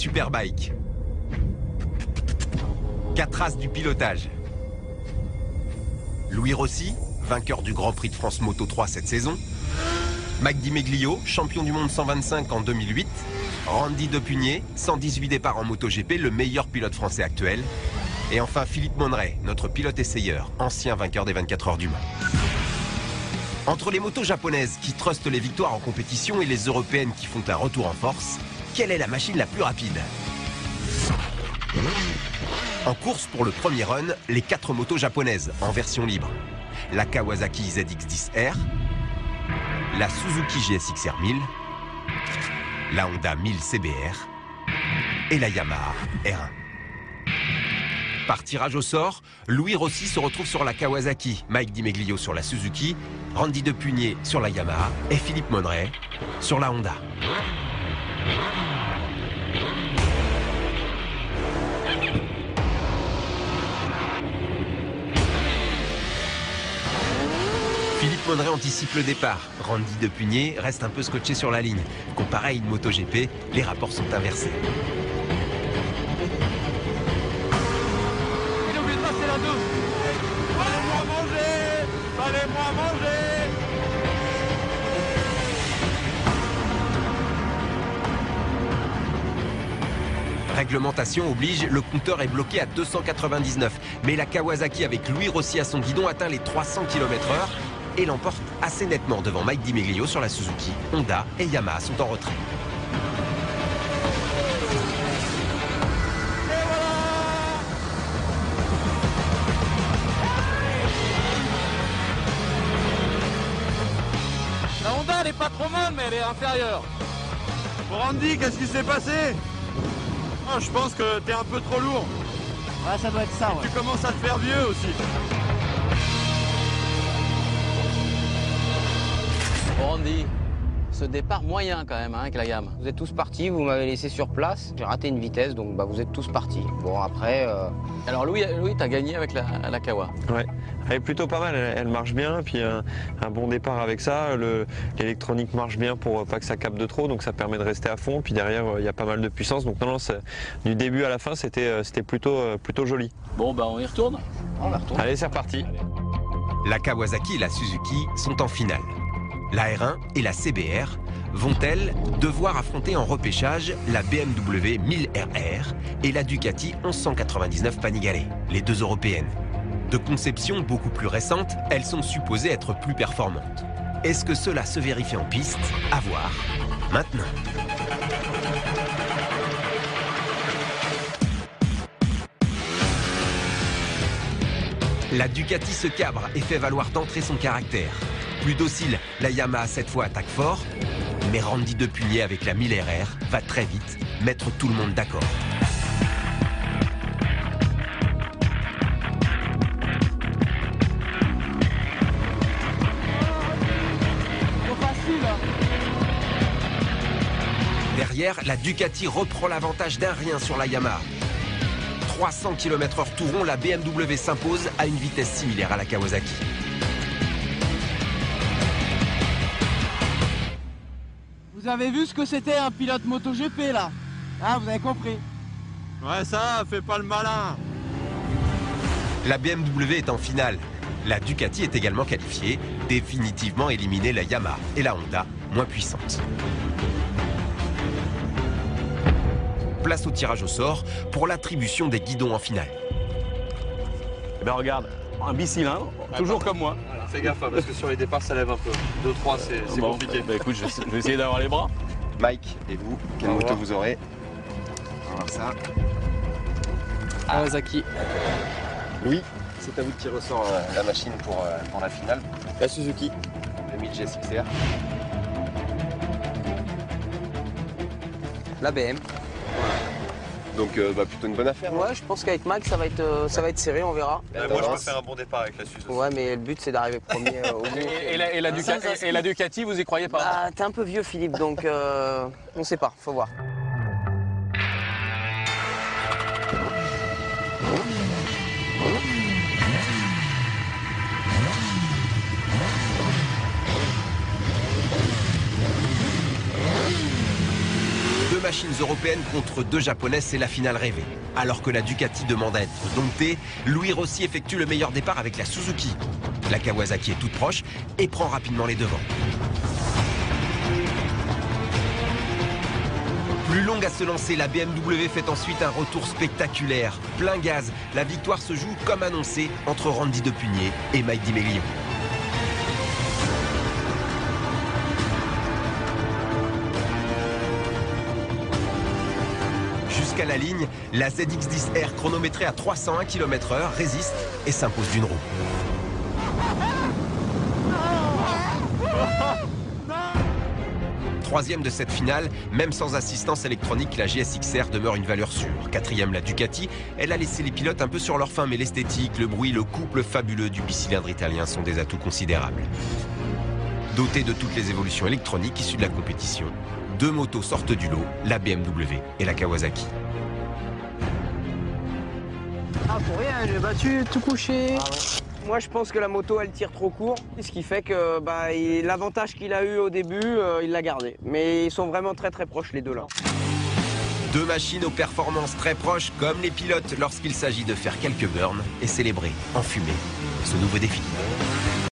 Superbike. 4 As du pilotage. Louis Rossi, vainqueur du Grand Prix de France Moto 3 cette saison. Mike Di Meglio, champion du monde 125 en 2008. Randy Depugné, 118 départs en MotoGP, le meilleur pilote français actuel. Et enfin Philippe Monneray, notre pilote essayeur, ancien vainqueur des 24 heures du Mans. Entre les motos japonaises qui trustent les victoires en compétition et les européennes qui font un retour en force, quelle est la machine la plus rapide? En course pour le premier run, les 4 motos japonaises en version libre. La Kawasaki ZX-10R, la Suzuki GSX-R 1000, la Honda 1000 CBR et la Yamaha R1. Par tirage au sort, Louis Rossi se retrouve sur la Kawasaki, Mike Di Meglio sur la Suzuki, Randy Depugné sur la Yamaha et Philippe Monneray sur la Honda. Philippe Monneray anticipe le départ. Randy Depugné reste un peu scotché sur la ligne. Comparé à une MotoGP, les rapports sont inversés. Il a oublié de passer la 2. Fallait-moi manger. Fallait-moi manger. Réglementation oblige, le compteur est bloqué à 299. Mais la Kawasaki avec Louis Rossi à son guidon atteint les 300 km/h et l'emporte assez nettement devant Mike Di Meglio sur la Suzuki. Honda et Yamaha sont en retrait. Et voilà. La Honda, elle est pas trop mal, mais elle est inférieure. Randy, qu'est-ce qui s'est passé? Oh, je pense que t'es un peu trop lourd. Ouais, ça doit être ça, ouais. Tu commences à te faire vieux aussi. Randy, ce départ moyen quand même hein, avec la gamme. Vous êtes tous partis, vous m'avez laissé sur place. J'ai raté une vitesse, donc vous êtes tous partis. Bon, après... Alors Louis t'as gagné avec la Kawa. Ouais, elle est plutôt pas mal, elle marche bien, puis un bon départ avec ça, l'électronique marche bien pour pas que ça capte de trop, donc ça permet de rester à fond, puis derrière il y a pas mal de puissance, donc non, du début à la fin c'était plutôt joli. Bon bah on y retourne. On va retourner. Allez, c'est reparti. La Kawasaki et la Suzuki sont en finale. La R1 et la CBR vont-elles devoir affronter en repêchage la BMW 1000RR et la Ducati 1199 Panigale, les deux européennes? De conception beaucoup plus récente, elles sont supposées être plus performantes. Est-ce que cela se vérifie en piste? À voir maintenant. La Ducati se cabre et fait valoir d'entrée son caractère. Plus docile, la Yamaha cette fois attaque fort, mais Randy Depugné avec la 1000RR va très vite mettre tout le monde d'accord. Derrière, la Ducati reprend l'avantage d'un rien sur la Yamaha. 300 km/h tout rond, la BMW s'impose à une vitesse similaire à la Kawasaki. Vous avez vu ce que c'était un pilote MotoGP là? Hein, vous avez compris? Ouais, ça, fais pas le malin. La BMW est en finale. La Ducati est également qualifiée, définitivement éliminée la Yamaha et la Honda, moins puissantes. Place au tirage au sort pour l'attribution des guidons en finale. Eh ben regarde, un bicylindre, toujours comme moi. Fais gaffe parce que sur les départs ça lève un peu. 2-3 c'est Bon, compliqué. Bah écoute, je vais essayer d'avoir les bras. Mike, et vous, quelle moto vous aurez? On va voir ça. Kawasaki. Louis, c'est à vous de tirer au sort la machine pour la finale. La Suzuki. 2000 GSX-R. La BM. Donc plutôt une bonne affaire. Ouais, je pense qu'avec Mike, ça va être serré, on verra. Moi je peux faire un bon départ avec la Suzuki. Ouais, mais le but, c'est d'arriver premier au bout. Et la Ducati, vous y croyez pas? Bah, t'es un peu vieux, Philippe, donc on sait pas, faut voir. machines européennes contre 2 japonaises, c'est la finale rêvée. Alors que la Ducati demande à être domptée, Louis Rossi effectue le meilleur départ avec la Suzuki. La Kawasaki est toute proche et prend rapidement les devants. Plus longue à se lancer, la BMW fait ensuite un retour spectaculaire. Plein gaz, la victoire se joue comme annoncé entre Randy Depugné et Mike Di Meglio. Jusqu'à la ligne, la ZX-10R chronométrée à 301 km/h résiste et s'impose d'une roue. Troisième de cette finale, même sans assistance électronique, la GSX-R demeure une valeur sûre. Quatrième, la Ducati, elle a laissé les pilotes un peu sur leur faim, mais l'esthétique, le bruit, le couple fabuleux du bicylindre italien sont des atouts considérables. Dotés de toutes les évolutions électroniques issues de la compétition, 2 motos sortent du lot, la BMW et la Kawasaki. Ah, pour rien, j'ai battu, tout couché. Moi, je pense que la moto, elle tire trop court, ce qui fait que l'avantage qu'il a eu au début, il l'a gardé. Mais ils sont vraiment très proches, les deux là. 2 machines aux performances très proches, comme les pilotes lorsqu'il s'agit de faire quelques burns et célébrer en fumée ce nouveau défi.